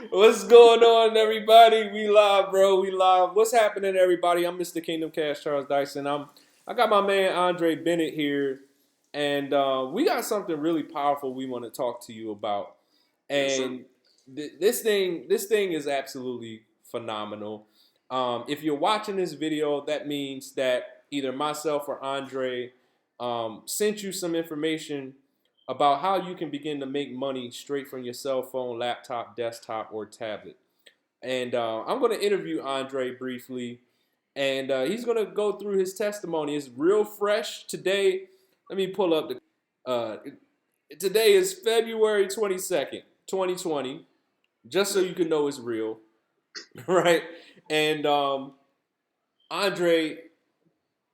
What's going on, everybody? We live, bro. We live. What's happening, everybody? I'm MrKingdomKash, Charles Dyson. I got my man Andre Bennett here, and we got something really powerful we want to talk to you about. Yes, sir. And this thing is absolutely phenomenal. If you're watching this video, that means that either myself or Andre sent you some information about how you can begin to make money straight from your cell phone, laptop, desktop, or tablet. And I'm going to interview Andre briefly, and he's going to go through his testimony. It's real fresh today. Let me pull up the. Today is February 22nd, 2020, just so you can know it's real, right? And Andre,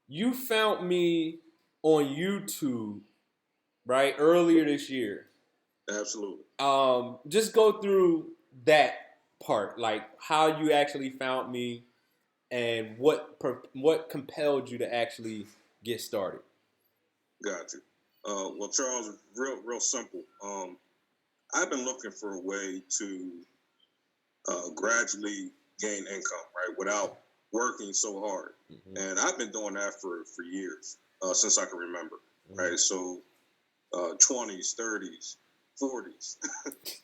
you found me on YouTube, right, earlier this year. Absolutely. Just go through that part, like how you actually found me and what compelled you to actually get started. Got you. Well, Charles, real simple. I've been looking for a way to gradually gain income, right, without working so hard. Mm-hmm. And I've been doing that for years, since I can remember, mm-hmm. right? So 20s, 30s, 40s,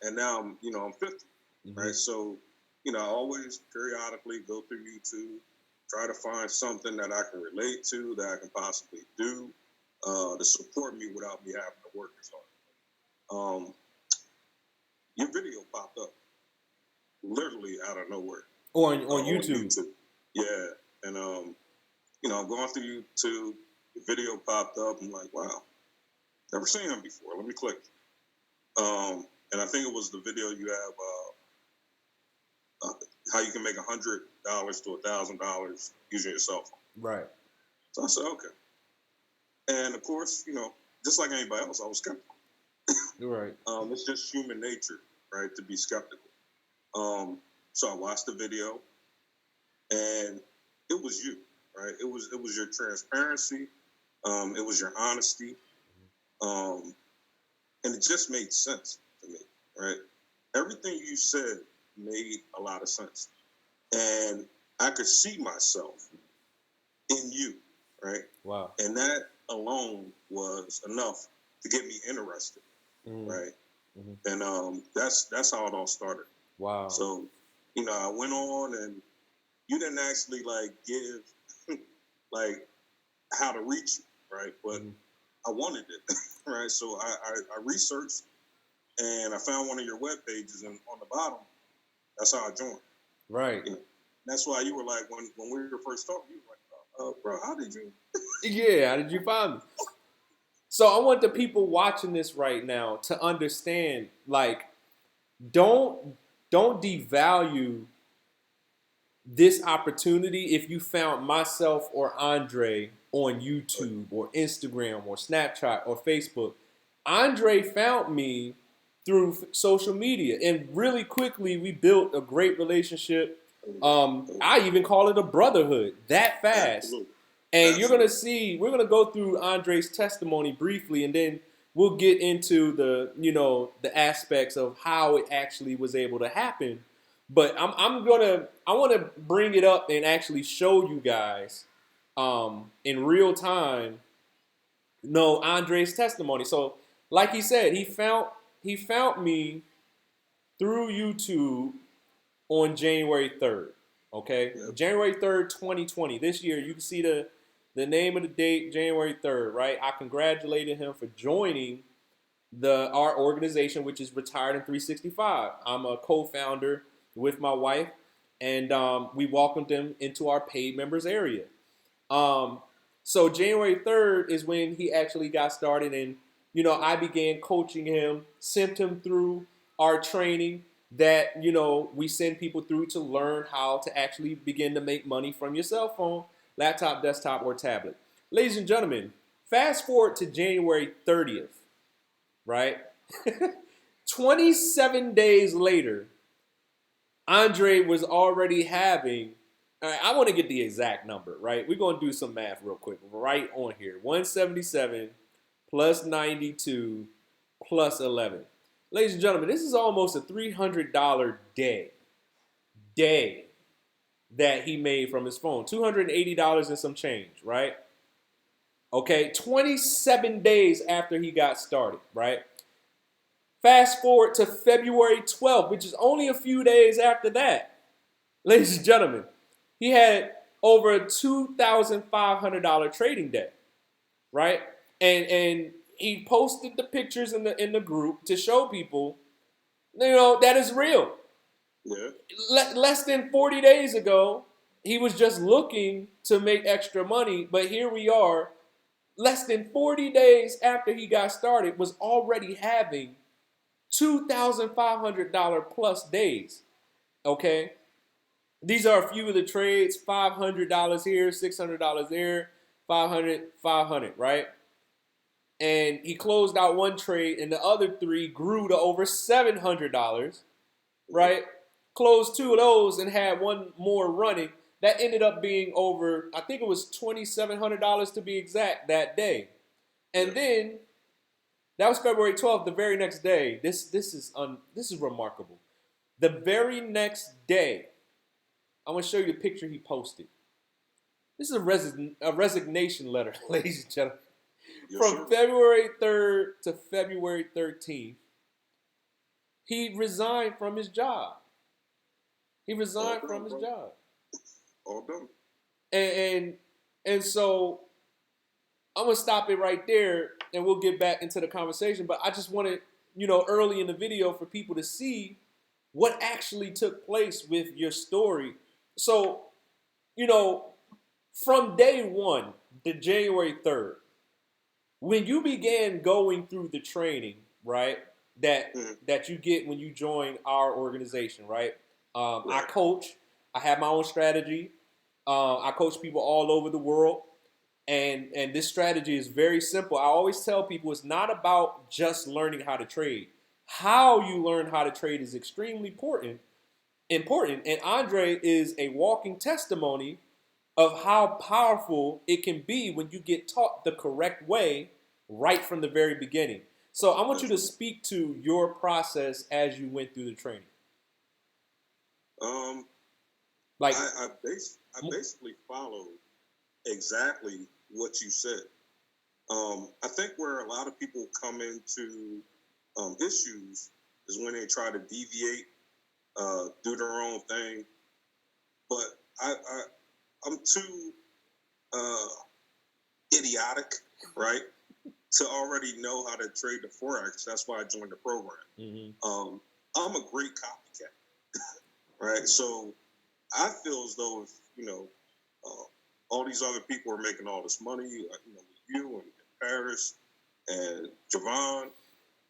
and now I'm 50, mm-hmm. right? So, I always periodically go through YouTube, try to find something that I can relate to, that I can possibly do to support me without me having to work as hard. Your video popped up literally out of nowhere. On YouTube. Yeah. And, I'm going through YouTube, the video popped up. I'm like, wow, never seen him before. Let me click. And I think it was the video you have, how you can make $100 to $1,000 using your cell phone. Right. So I said, okay. And of course, just like anybody else, I was skeptical. Right. It's just human nature, right, to be skeptical. So I watched the video, and it was you, right? It was your transparency. It was your honesty. And it just made sense to me, right? Everything you said made a lot of sense. And I could see myself in you, right? Wow. And that alone was enough to get me interested, right? Mm-hmm. And that's how it all started. Wow. So, I went on, and you didn't actually give like how to reach you, right? But I wanted it, right? So I researched, and I found one of your web pages, and on the bottom, that's how I joined. Right. That's why you were like, when we were first talking, you were like, bro, how did you? Yeah, how did you find me? So I want the people watching this right now to understand, like, don't devalue this opportunity if you found myself or Andre on YouTube or Instagram or Snapchat or Facebook. Andre found me through social media, and really quickly we built a great relationship. I even call it a brotherhood that fast. Absolutely. And you're going to see, we're going to go through Andre's testimony briefly, and then we'll get into the aspects of how it actually was able to happen. But I want to bring it up and actually show you guys in real time, Andre's testimony. So like he said, he found me through YouTube on January 3rd. Okay. Yep. January 3rd, 2020. This year, you can see the name of the date, January 3rd, right? I congratulated him for joining our organization, which is Retired in 365. I'm a co-founder with my wife, and we welcomed him into our paid members area. So January 3rd is when he actually got started, and I began coaching him, sent him through our training that we send people through to learn how to actually begin to make money from your cell phone, laptop, desktop, or tablet. Ladies and gentlemen, fast forward to January 30th, right? 27 days later, Andre was already having, I want to get the exact number, right? We're going to do some math real quick right on here. 177 plus 92 plus 11. Ladies and gentlemen, this is almost a $300 day that he made from his phone. $280 and some change, right? Okay, 27 days after he got started, right? Fast forward to February 12th, which is only a few days after that. Ladies and gentlemen, he had over a $2,500 trading day, right? And he posted the pictures in the group to show people, that is real. Yeah. Less than 40 days ago, he was just looking to make extra money, but here we are, less than 40 days after he got started, was already having $2,500 plus days. Okay? These are a few of the trades, $500 here, $600 there, 500, right? And he closed out one trade, and the other three grew to over $700, right? Closed two of those and had one more running. That ended up being over, I think it was $2,700 to be exact that day. And then that was February 12th. The very next day, this is remarkable. The very next day, I'm gonna show you the picture he posted. This is a resignation letter, ladies and gentlemen. Yes, From sir. February 3rd to February 13th, he resigned from his job. He resigned from his job. All done. And so I'm gonna stop it right there, and we'll get back into the conversation. But I just wanted, early in the video for people to see what actually took place with your story. So, from day one, the January 3rd, when you began going through the training, right, that you get when you join our organization, right? I coach. I have my own strategy. I coach people all over the world. And this strategy is very simple. I always tell people it's not about just learning how to trade. How you learn how to trade is extremely important. And Andre is a walking testimony of how powerful it can be when you get taught the correct way right from the very beginning. So I want you to speak to your process as you went through the training. Like I basically followed exactly what you said. I think where a lot of people come into issues is when they try to deviate, do their own thing. But I'm too idiotic, right, to already know how to trade the Forex. That's why I joined the program. Mm-hmm. I'm a great copycat, right? So I feel as though if, all these other people are making all this money, you and Paris and Javon,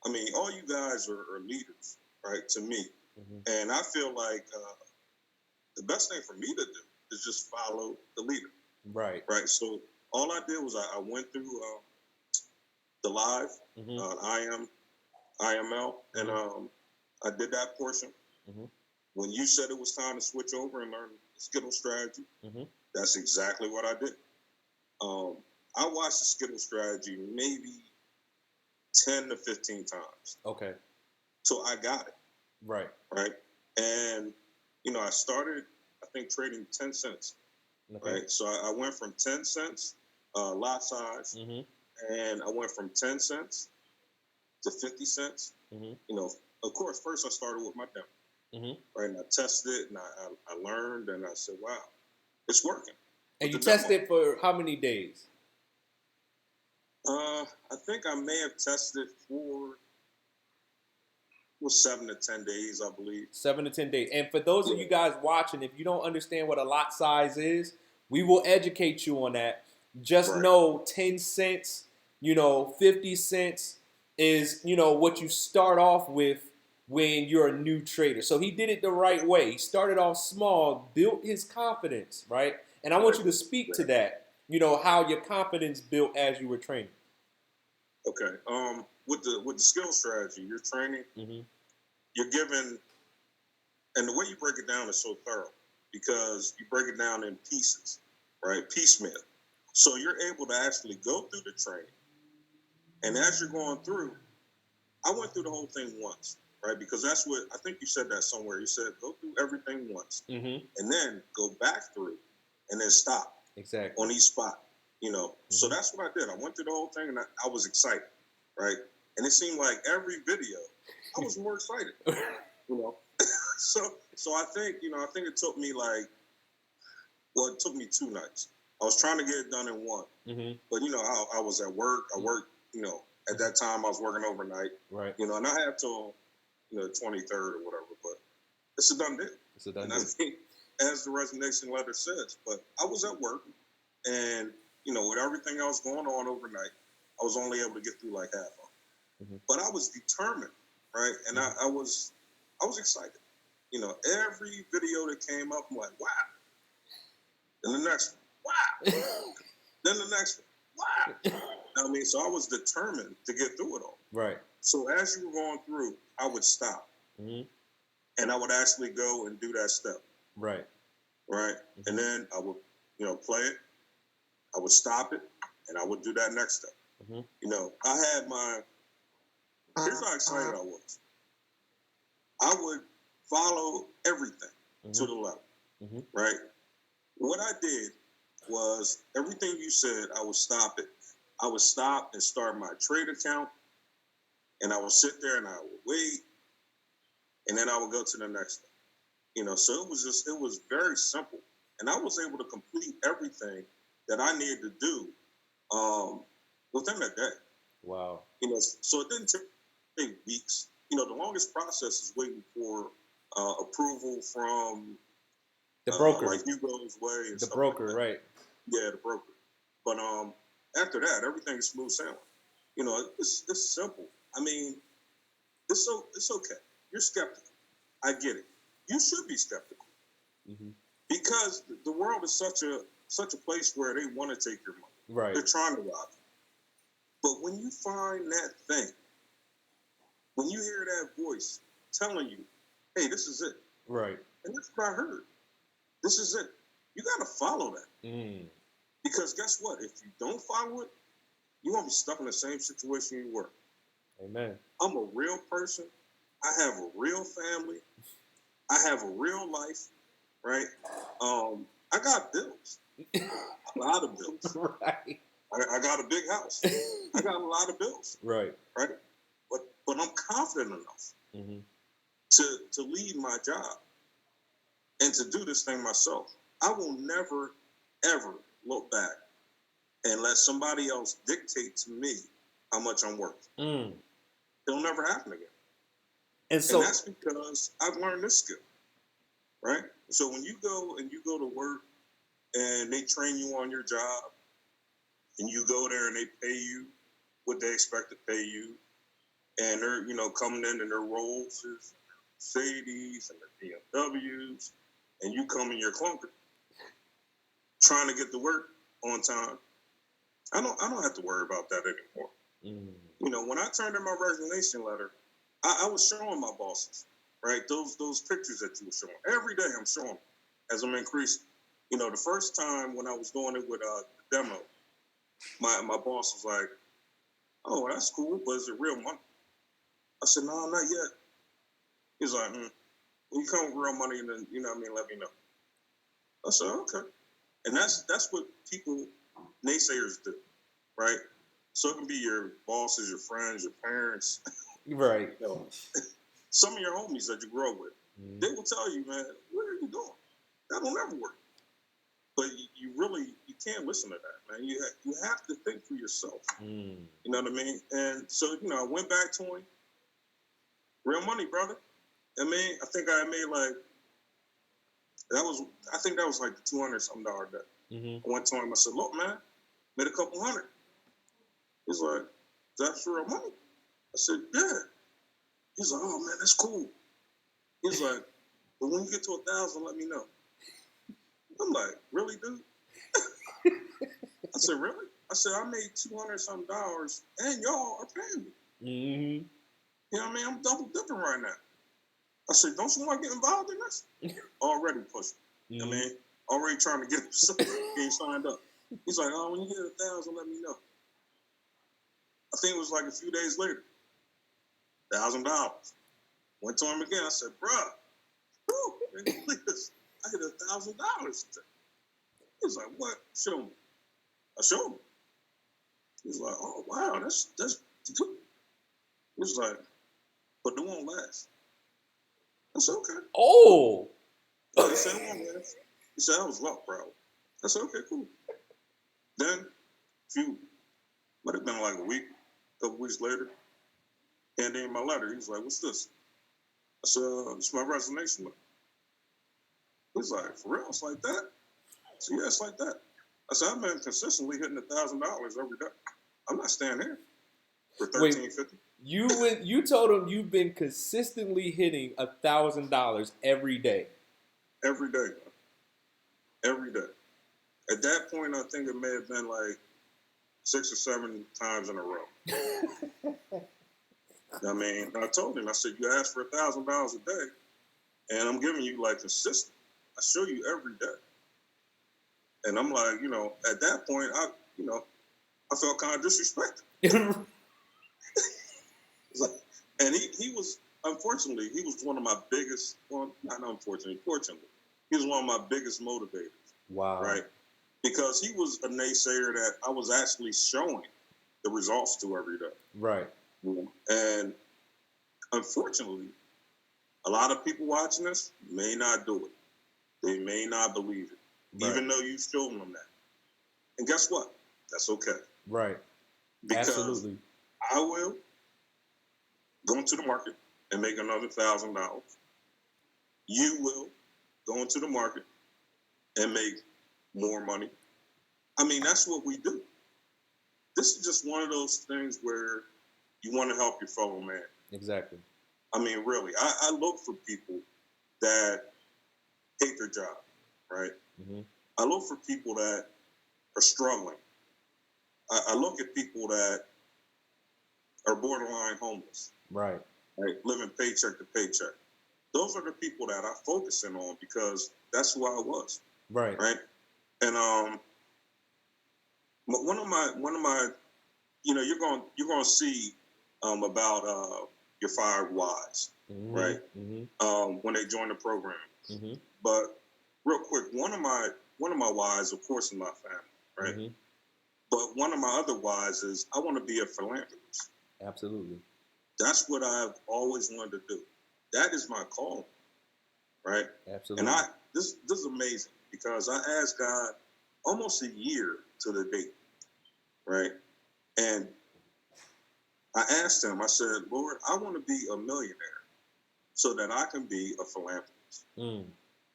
I mean, all you guys are leaders, right, to me. Mm-hmm. And I feel like the best thing for me to do is just follow the leader. Right. Right. So all I did was I went through the live, mm-hmm. IML, mm-hmm. and I did that portion. Mm-hmm. When you said it was time to switch over and learn the Skittle strategy, mm-hmm. that's exactly what I did. I watched the Skittle strategy maybe 10 to 15 times. Okay. So I got it. Right. Right. And, I started, I think, trading 10 cents. Okay. Right. So I went from 10 cents lot size, mm-hmm. and I went from 10 cents to 50 cents. Mm-hmm. Of course, first I started with my demo. Mm-hmm. Right. And I tested it and I learned and I said, wow, it's working. And you tested for how many days? I think I may have tested for 7 to 10 days, I believe. 7 to 10 days. And for those of you guys watching, if you don't understand what a lot size is, we will educate you on that. Just know 10 cents, 50 cents is, what you start off with when you're a new trader. So he did it the right way. He started off small, built his confidence, right? And I want you to speak to that, how your confidence built as you were training. Okay. With the skill strategy, you're training, mm-hmm. you're given, and the way you break it down is so thorough because you break it down in pieces, right? Piecemeal. So you're able to actually go through the training, and as you're going through, I went through the whole thing once, right? Because that's what I think you said that somewhere. You said go through everything once, and then go back through, and then stop exactly on each spot. So that's what I did. I went through the whole thing, and I was excited, right? And it seemed like every video, I was more excited, So I think it took me it took me 2 nights. I was trying to get it done in one, but I was at work. I worked, at that time I was working overnight, right? And I had till 23rd or whatever, but it's a done deal. It's a done deal. deal. I mean, as the resignation letter says, but I was at work, and with everything else going on overnight, I was only able to get through like half of it. But I was determined, right? And I was excited. Every video that came up, I'm like, wow. Then the next one, wow. Then the next one, wow. I mean, so I was determined to get through it all. Right. So as you were going through, I would stop. And I would actually go and do that step. Right. Right. And then I would, play it. I would stop it, and I would do that next step. I had here's how excited I was. I would follow everything to the letter, right? What I did was everything you said, I would stop it. I would stop and start my trade account, and I would sit there and I would wait, and then I would go to the next step. So it was very simple, and I was able to complete everything that I needed to do within a day. Wow. So it didn't take weeks. The longest process is waiting for approval from the broker, like Hugo's Way. And the broker, like right? Yeah, the broker. But after that, everything's smooth sailing. It's simple. I mean, it's okay. You're skeptical. I get it. You should be skeptical because the world is such a place where they want to take your money. Right. They're trying to rob you. But when you find that thing, when you hear that voice telling you, hey, this is it. Right. And that's what I heard. This is it. You got to follow that. Because guess what? If you don't follow it, you're going to be stuck in the same situation you were. Amen. I'm a real person. I have a real family. I have a real life, right? I got bills. A lot of bills. Right. I got a big house. I got a lot of bills. Right. Right? But I'm confident enough to leave my job and to do this thing myself. I will never, ever look back and let somebody else dictate to me how much I'm worth. It'll never happen again. And that's because I've learned this skill, right? So when you go to work and they train you on your job and you go there and they pay you what they expect to pay you, and they're, coming in their Rolls, Mercedes, and their BMWs, and you come in your clunker trying to get to work on time. I don't have to worry about that anymore. When I turned in my resignation letter, I was showing my bosses, right? Those pictures that you were showing. Every day I'm showing them as I'm increasing. The first time when I was doing it with the demo, my boss was like, oh, that's cool, but is it real money? I said, no, not yet. He's like, when you come with real money, then, let me know. I said, okay. And that's what people, naysayers do, right? So it can be your bosses, your friends, your parents. Right. Some of your homies that you grow with. They will tell you, man, what are you doing? That'll never work. But you can't listen to that, man. You have to think for yourself. You know what I mean? And so, I went back to him. Real money, brother. I mean, I think I made that was like the $200-something day. I went to him, I said, look, man, made a couple hundred. He's like, that's real money? I said, yeah. He's like, oh, man, that's cool. He's like, but when you get to 1,000, let me know. I'm like, really, dude? I said, really? I said, I made $200-something, and y'all are paying me. You know what I mean? I'm double dipping right now. I said, don't you want to get involved in this? Already pushing. I mean, already trying to get him getting signed up. He's like, oh, when you get 1,000, let me know. I think it was like a few days later. $1,000. Went to him again. I said, bruh, man, please, I hit $1,000 today. He was like, what? Show me. I showed him. He was like, oh, wow, that's good. He was like, but it won't last. I said, okay. Oh. He said it won't last. He said, I was luck, bro. I said, okay, cool. Then, might have been like a week, a couple weeks later, handed in my letter. He was like, what's this? I said, it's my resignation letter. He was like, for real? It's like that? I said, yeah, it's like that. I said, I've been consistently hitting $1,000 every day. I'm not staying here for $1,350. You told him you've been consistently hitting $1,000 every day. Every day. Every day. At that point, I think it may have been like 6 or 7 times in a row. I mean, I told him, I said, you asked for $1,000 a day, and I'm giving you like consistent. I show you every day. And I'm like, at that point, I felt kind of disrespected. And he was, unfortunately, he was one of my biggest, well, not unfortunately, fortunately, he was one of my biggest motivators. Wow. Right? Because he was a naysayer that I was actually showing the results to every day. Right. And unfortunately, a lot of people watching this may not do it. They may not believe it, even though you showed them that. And guess what? That's okay. Right. Because absolutely. I will go into the market and make another $1,000. You will go into the market and make more money. I mean, that's what we do. This is just one of those things where you want to help your fellow man. Exactly. I mean, really, I look for people that hate their job, right? Mm-hmm. I look for people that are struggling. I look at people that are borderline homeless. Right. Living paycheck to paycheck. Those are the people that I focus in on because that's who I was. Right. Right. And one of my, you're going to see about your 5 whys, mm-hmm. right? Mm-hmm. When they join the program. Mm-hmm. But real quick, one of my whys, of course, is my family, right? Mm-hmm. But one of my other whys is I want to be a philanthropist. Absolutely. That's what I've always wanted to do. That is my calling, right? Absolutely. And this is amazing because I asked God almost a year to the date, right? And I asked him, I said, Lord, I want to be a millionaire so that I can be a philanthropist. Mm.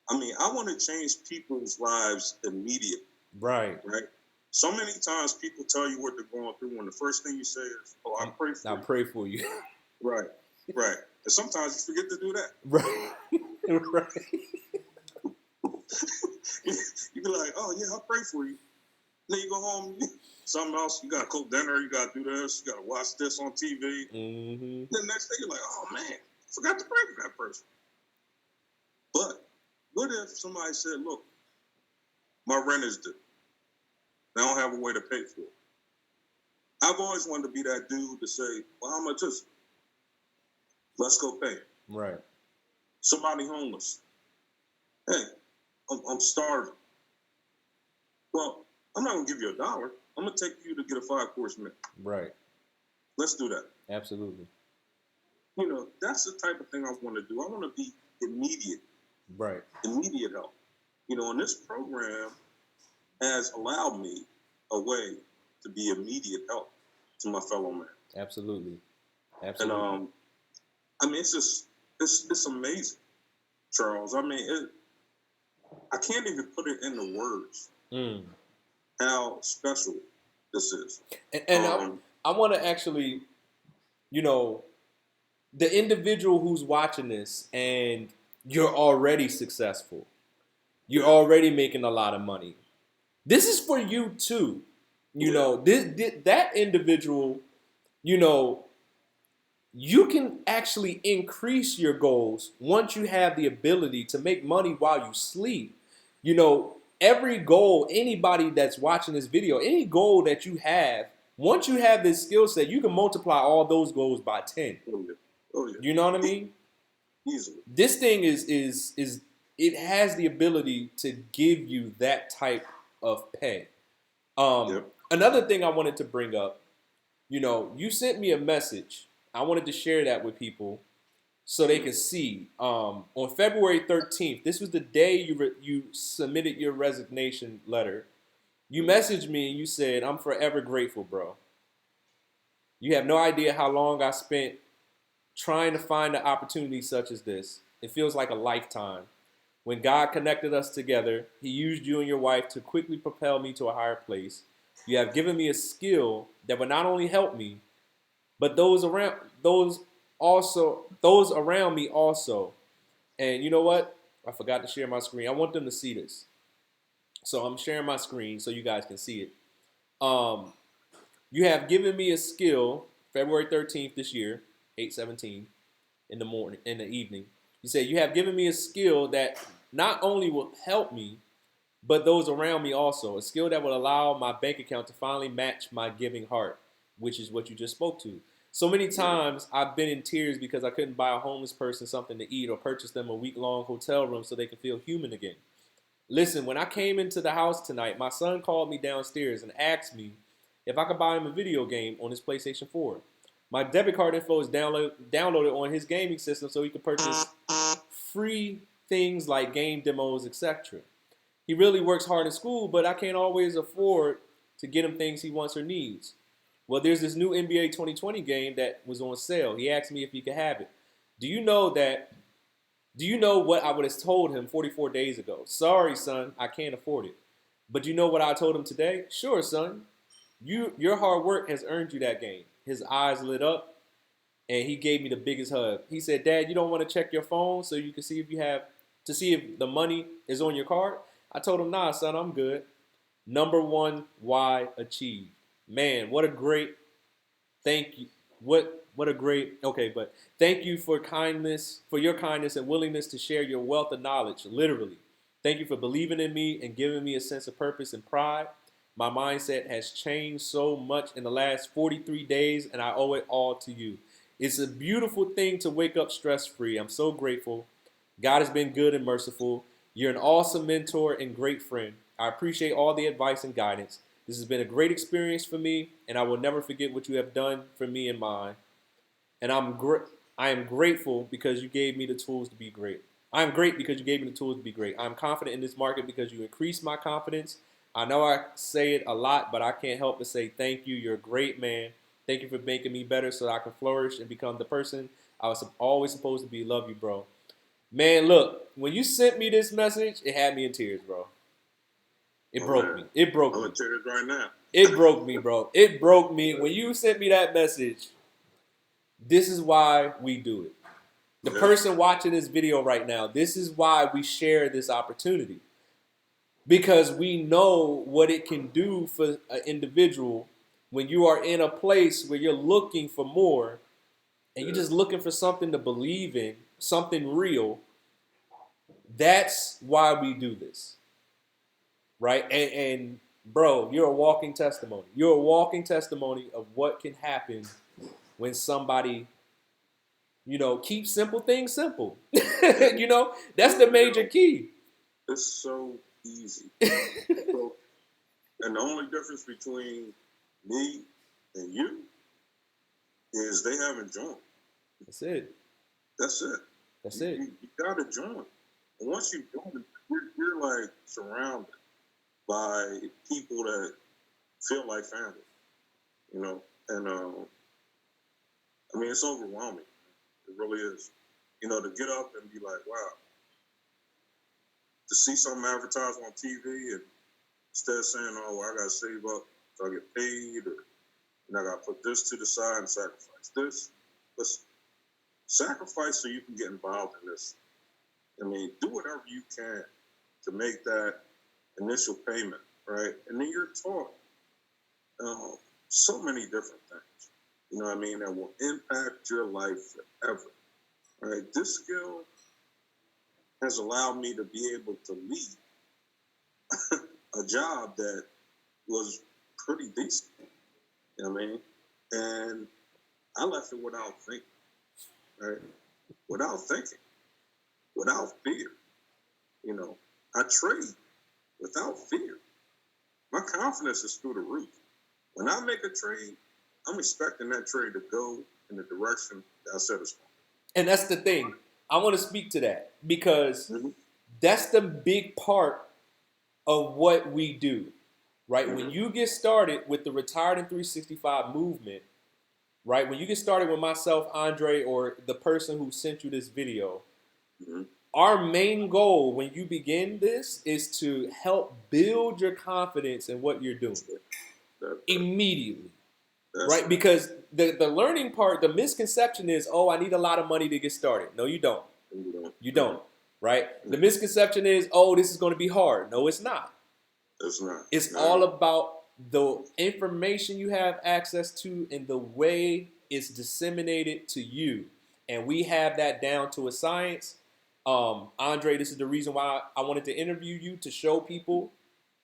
I mean, I want to change people's lives immediately. Right. Right? So many times people tell you what they're going through, and the first thing you say is, "Oh, I pray for you." I pray for you. Right, right. And sometimes you forget to do that. Right, right. You be like, "Oh yeah, I'll pray for you." Then you go home, something else. You got to cook dinner. You got to do this. You got to watch this on TV. Mm-hmm. Then the next day you're like, "Oh man, I forgot to pray for that person." But what if somebody said, "Look, my rent is due. I don't have a way to pay for it." I've always wanted to be that dude to say, "Well, how much is it? Let's go pay it." Right. Somebody homeless. Hey, I'm starving. Well, I'm not going to give you $1. I'm going to take you to get a 5-course meal. Right. Let's do that. Absolutely. That's the type of thing I want to do. I want to be immediate. Right. Immediate help. And this program has allowed me a way to be immediate help to my fellow man. Absolutely. Absolutely. And I mean, it's amazing, Charles. I mean, I can't even put it into words how special this is. And I want to actually, the individual who's watching this and you're already successful, you're already making a lot of money. This is for you too. That individual, you can actually increase your goals once you have the ability to make money while you sleep. Every goal, anybody that's watching this video, any goal that you have, once you have this skill set, you can multiply all those goals by 10. Oh yeah. You know what I mean? Easily. This thing is it has the ability to give you that type of pay. Yep. Another thing I wanted to bring up, you sent me a message. I wanted to share that with people so they can see. On February 13th, this was the day you submitted your resignation letter. You messaged me and you said, "I'm forever grateful, bro. You have no idea how long I spent trying to find an opportunity such as this. It feels like a lifetime. When God connected us together, He used you and your wife to quickly propel me to a higher place. You have given me a skill that will not only help me, but those around me also." And you know what? I forgot to share my screen. I want them to see this. So I'm sharing my screen so you guys can see it. Um, you have given me a skill, February 13th this year, 8:17 in the morning, in the evening. You say, "You have given me a skill that not only will help me, but those around me also. A skill that will allow my bank account to finally match my giving heart," which is what you just spoke to. So many times I've been in tears because I couldn't buy a homeless person something to eat or purchase them a week-long hotel room so they can feel human again. Listen, when I came into the house tonight, my son called me downstairs and asked me if I could buy him a video game on his PlayStation 4. My debit card info is downloaded on his gaming system so he can purchase free things like game demos, etc. He really works hard in school, but I can't always afford to get him things he wants or needs. Well, there's this new NBA 2020 game that was on sale. He asked me if he could have it. Do you know that? Do you know what I would have told him 44 days ago? "Sorry, son, I can't afford it." But you know what I told him today? "Sure, son. Your hard work has earned you that game." His eyes lit up and he gave me the biggest hug. He said, "Dad, you don't want to check your phone so you can see if the money is on your card?" I told him, "Nah, son, I'm good." Number one, why achieve? Man, what a great thank you. What a great okay, but thank you for your kindness and willingness to share your wealth of knowledge, literally. Thank you for believing in me and giving me a sense of purpose and pride. My mindset has changed so much in the last 43 days, and I owe it all to you. It's a beautiful thing to wake up stress-free. I'm so grateful. God has been good and merciful. You're an awesome mentor and great friend. I appreciate all the advice and guidance. This has been a great experience for me, and I will never forget what you have done for me and mine. And I am grateful because you gave me the tools to be great. I am great because you gave me the tools to be great. I'm confident in this market because you increased my confidence. I know I say it a lot, but I can't help but say thank you. You're a great man. Thank you for making me better so that I can flourish and become the person I was always supposed to be. Love you, bro. Man, look, when you sent me this message, it had me in tears, bro. It Oh broke me. man. It broke I'm me. in tears right now. It broke me, bro. It broke me. When you sent me that message, this is why we do it. The Yep. person watching this video right now, this is why we share this opportunity. Because we know what it can do for an individual when you are in a place where you're looking for more and you're just looking for something to believe in, something real. That's why we do this. Right? And bro, you're a walking testimony. You're a walking testimony of what can happen when somebody, keeps simple things simple. That's the major key. It's so easy. So, and the only difference between me and you is they haven't joined. That's it. That's it. That's You, it. you gotta join. And once you join, you're like surrounded by people that feel like family, you know. And I mean, it's overwhelming. It really is. To get up and be like, wow, to see something advertised on TV and instead of saying, oh, well, I gotta save up so I get paid, or I gotta put this to the side and sacrifice this. Listen, sacrifice so you can get involved in this. I mean, do whatever you can to make that initial payment, right? And then you're taught so many different things, that will impact your life forever, right? This skill has allowed me to be able to leave a job that was pretty decent, you know what I mean? And I left it without thinking. right? Without thinking, without fear. You know, I trade without fear. My confidence is through the roof. When I make a trade, I'm expecting that trade to go in the direction that I said it's going. And that's the thing. I want to speak to that because Mm-hmm. that's the big part of what we do, right? Mm-hmm. When you get started with the Retired in 365 movement, right? When you get started with myself, Andre, or the person who sent you this video, Mm-hmm. our main goal when you begin this is to help build your confidence in what you're doing immediately, right? Because the learning part, the misconception is, oh, I need a lot of money to get started. No, you don't. You don't, right? The misconception is, oh, this is going to be hard. No, it's not. It's not. It's all about the information you have access to and the way it's disseminated to you. And we have that down to a science. Andre, this is the reason why I wanted to interview you, to show people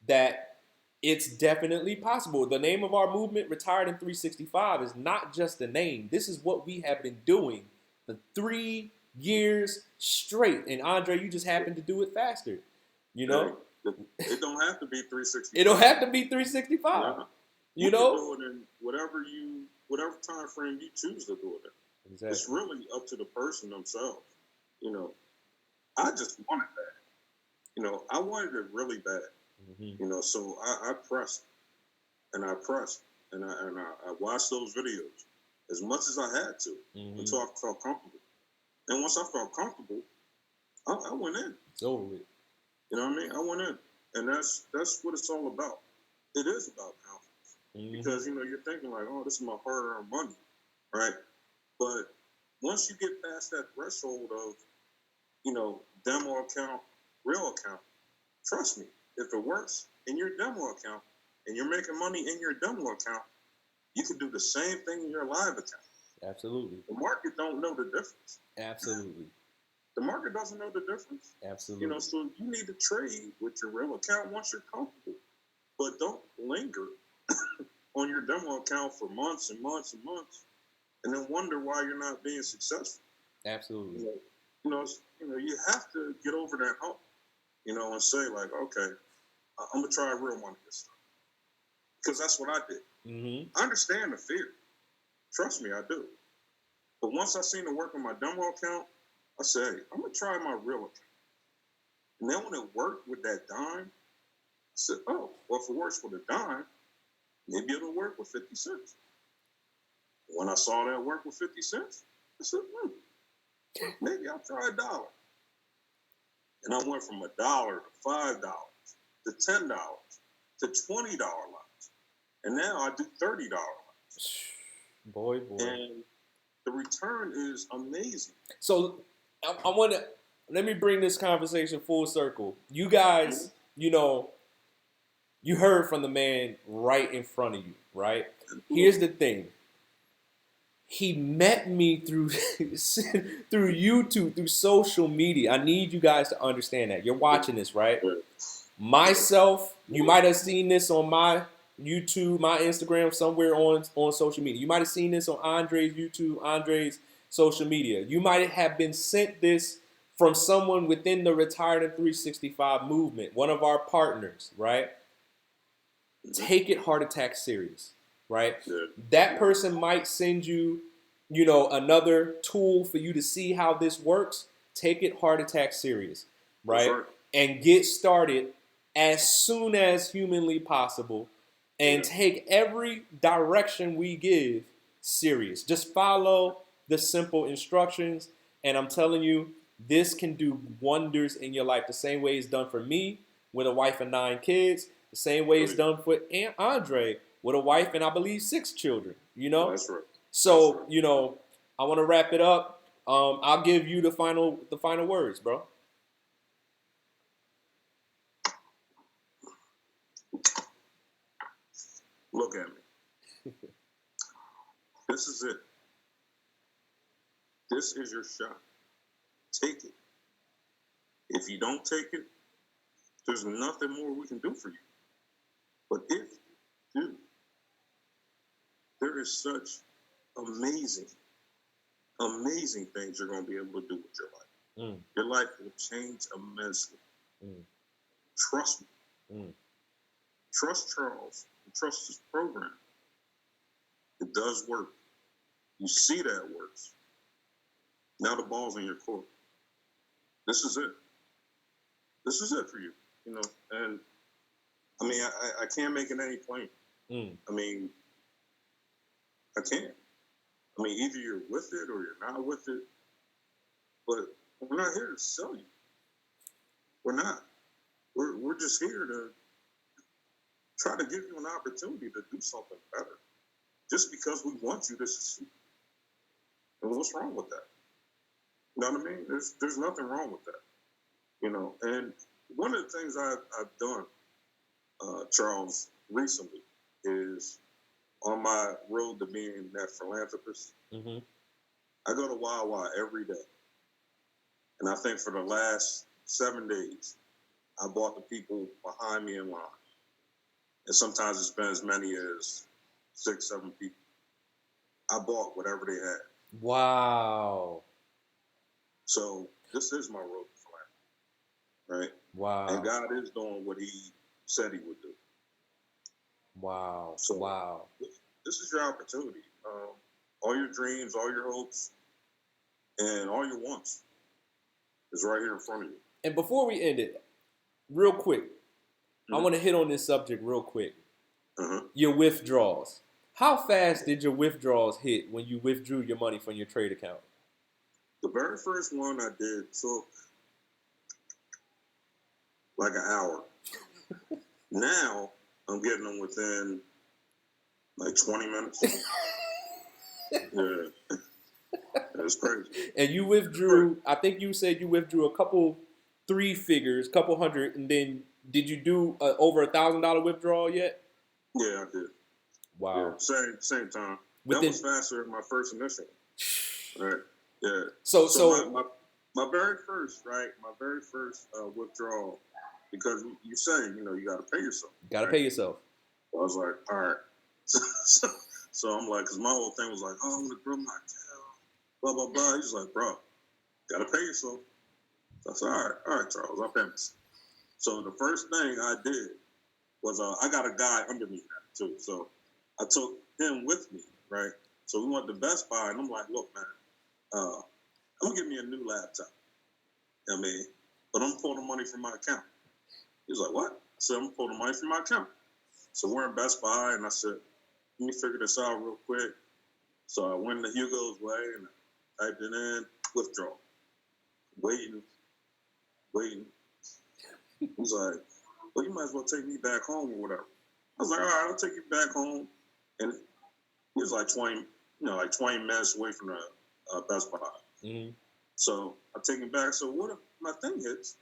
that it's definitely possible. The name of our movement, Retired in 365, is not just a name. This is what we have been doing for 3 years straight. And Andre, you just happen to do it faster. You know? It don't have to be 365. It don't have to be 365. Yeah. You know? can do it in whatever time frame you choose to do it in. Exactly. It's really up to the person themselves. You know, I just wanted that. You know, I wanted it really bad. Mm-hmm. You know, so I pressed and I pressed and I watched those videos as much as I had to until I felt comfortable. And once I felt comfortable, I went in. It's over with. You know what I mean? I went in, and that's what it's all about. It is about confidence because you know you're thinking like, oh, this is my hard-earned money, right? But once you get past that threshold of, you know, demo account, real account, trust me, if it works in your demo account and you're making money in your demo account, you can do the same thing in your live account. Absolutely. The market don't know the difference. Absolutely. The market doesn't know the difference. Absolutely. You know, so you need to trade with your real account once you're comfortable. But don't linger on your demo account for months and months and months and then wonder why you're not being successful. Absolutely. You know, you have to get over that hump, you know, and say like, okay, I'm going to try real money this time. Because that's what I did. Mm-hmm. I understand the fear. Trust me, I do. But once I seen it work on my demo account, I said, hey, I'm going to try my real account. And then when it worked with that dime, I said, oh, well, if it works with a dime, maybe it'll work with 50 cents. When I saw that work with 50 cents, I said, maybe I'll try $1. And I went from $1 to $5 to $10 to $20 lots. And now I do $30 lots. Boy. And the return is amazing. So I want to, let me bring this conversation full circle. You guys, you know, you heard from the man right in front of you, right? Here's the thing. He met me through through YouTube, through social media. I need you guys to understand that. You're watching this, right? Myself, you might have seen this on my YouTube, my Instagram, somewhere on social media. You might have seen this on Andre's YouTube, Andre's social media. You might have been sent this from someone within the Retired in 365 movement, one of our partners, right? Take it heart attack serious, right? That person might send you, you know, another tool for you to see how this works. Take it heart attack serious, right? And get started as soon as humanly possible and take every direction we give serious. Just follow the simple instructions. And I'm telling you, this can do wonders in your life. The same way it's done for me with a wife and 9 kids. The same way it's done for Andre with a wife and I believe 6 children, you know? That's right. So, you know, I want to wrap it up. I'll give you the final words, bro. Look at me. This is it. This is your shot. Take it. If you don't take it, there's nothing more we can do for you. But if you do, there is such amazing amazing things you're going to be able to do with your life. Your life will change immensely. Trust me. Trust Charles. Trust his program. It does work. You see that it works. Now the ball's in your court. This is it. This is it for you. You know, and I mean, I can't make it any plainer. I mean, I can't. I mean, either you're with it or you're not with it. But we're not here to sell you. We're not. We're just here to try to give you an opportunity to do something better. Just because we want you to succeed. And what's wrong with that? You know what I mean? There's nothing wrong with that. You know, and one of the things I've done, Charles, recently is on my road to being that philanthropist. I go to Wawa every day. And I think for the last 7 days, I bought the people behind me in line. And sometimes it's been as many as 6, 7 people. I bought whatever they had. Wow. So this is my road to philanthropy, right? Wow. And God is doing what he said he would do. Wow. So wow. This is your opportunity. All your dreams, all your hopes, and all your wants is right here in front of you. And before we end it, real quick, I want to hit on this subject real quick. Your withdrawals. How fast did your withdrawals hit when you withdrew your money from your trade account? The very first one I did took like an hour. Now I'm getting them within like 20 minutes. Yeah. It's crazy. And you withdrew, I think you said you withdrew a couple 3 figures, couple hundred, and then did you do over $1,000 withdrawal yet? Yeah, I did. Wow. Yeah, same time. That was faster than my first initial. Right. Yeah. So my very first, right? My very first withdrawal, because you say, you know, you got to pay yourself. Got to pay yourself. I was like, all right. So I'm like, because my whole thing was like, oh, I'm going to grow my account, blah, blah, blah. He's like, bro, got to pay yourself. So I said, all right, Charles, I'll pay myself. So the first thing I did was I got a guy under me now, too. So I took him with me, right? So we went to Best Buy, and I'm like, look, man, I'm going to get me a new laptop. You know what I mean? But I'm going to pull the money from my account. He was like, what? I said, I'm going to pull the money from my account. So we're in Best Buy, and I said, let me figure this out real quick. So I went to Hugo's Way, and I typed it in, withdrawal. Waiting. He's like, well, you might as well take me back home or whatever. I was like, all right, I'll take you back home. And he was like 20 minutes away from the Best Buy. So I take him back. So what if my thing hits?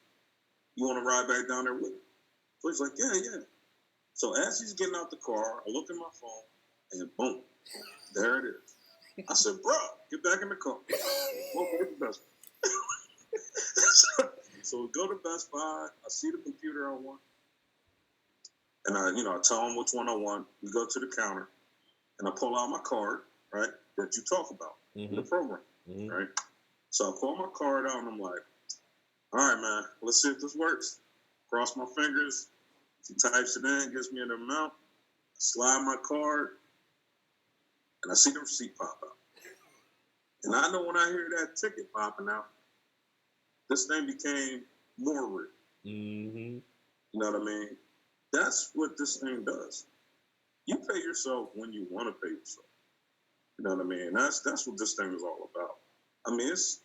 You want to ride back down there with me? So he's like, yeah. So as he's getting out the car, I look at my phone, and boom, there it is. I said, bro, get back in the car. Won't get the Best Buy. So we go to Best Buy. I see the computer I want. And I tell him which one I want. We go to the counter, and I pull out my card, right, that you talk about in the program, right? So I pull my card out, and I'm like, all right, man, let's see if this works. Cross my fingers. He types it in, gives me an amount. I slide my card, and I see the receipt pop out. And I know when I hear that ticket popping out, this thing became more real. You know what I mean? That's what this thing does. You pay yourself when you want to pay yourself. You know what I mean? That's what this thing is all about. I mean, it's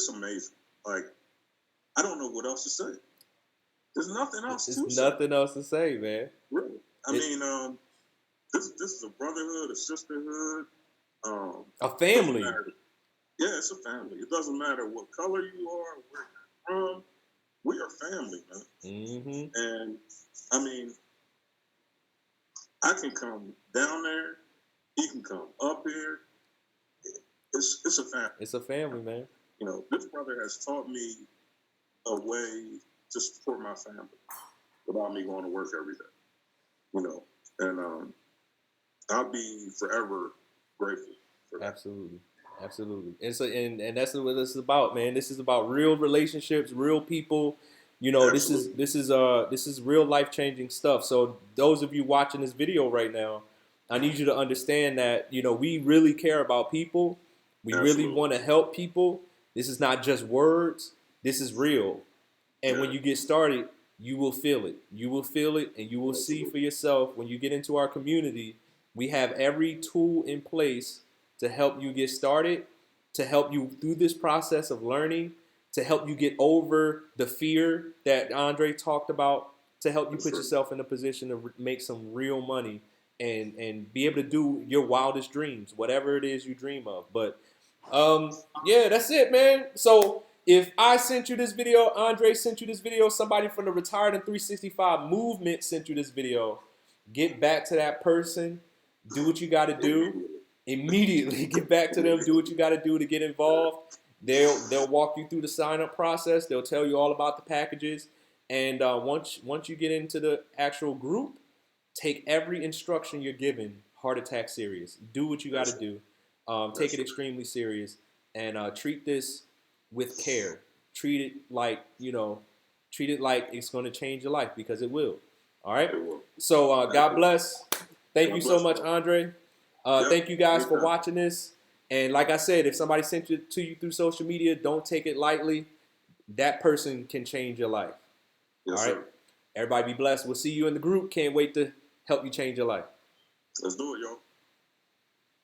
amazing. Like, I don't know what else to say. There's nothing else to say. There's nothing else to say, man. Really. I mean, this is a brotherhood, a sisterhood. A family. Yeah, it's a family. It doesn't matter what color you are, where you're from. We are family, man. And, I mean, I can come down there. He can come up here. It's a family. It's a family, man. You know, this brother has taught me a way to support my family without me going to work every day. You know, and I'll be forever grateful for that. Absolutely. Absolutely. And so and that's what this is about, man. This is about real relationships, real people. You know, Absolutely. this is real life changing stuff. So those of you watching this video right now, I need you to understand that, you know, we really care about people. We really Absolutely. want to help people. This is not just words. This is real. And when Yeah. you get started, you will feel it. You will feel it, and you will see for Absolutely. yourself when you get into our community. We have every tool in place to help you get started, to help you through this process of learning, to help you get over the fear that Andre talked about, to help you For put sure. yourself in a position to make some real money and be able to do your wildest dreams, whatever it is you dream of. But yeah, that's it, man. So if I sent you this video, Andre sent you this video, somebody from the Retired in 365 movement sent you this video, get back to that person, do what you got to do. Immediately. Immediately get back to them, do what you got to do to get involved. They'll walk you through the sign up process. They'll tell you all about the packages. And once you get into the actual group, take every instruction you're given heart attack serious. Do what you got to That's do. Take that's it extremely serious and treat this with care. Treat it like, you know, treat it like it's going to change your life because it will. All right. it. Will. So Thank God you. bless. Thank you God so bless, much, bro. Andre. Yep. Thank you guys for Anytime. watching this. And like I said, if somebody sent it to you through social media, don't take it lightly. That person can change your life. All Yes, right. sir. Everybody be blessed. We'll see you in the group. Can't wait to help you change your life. Let's do it, y'all.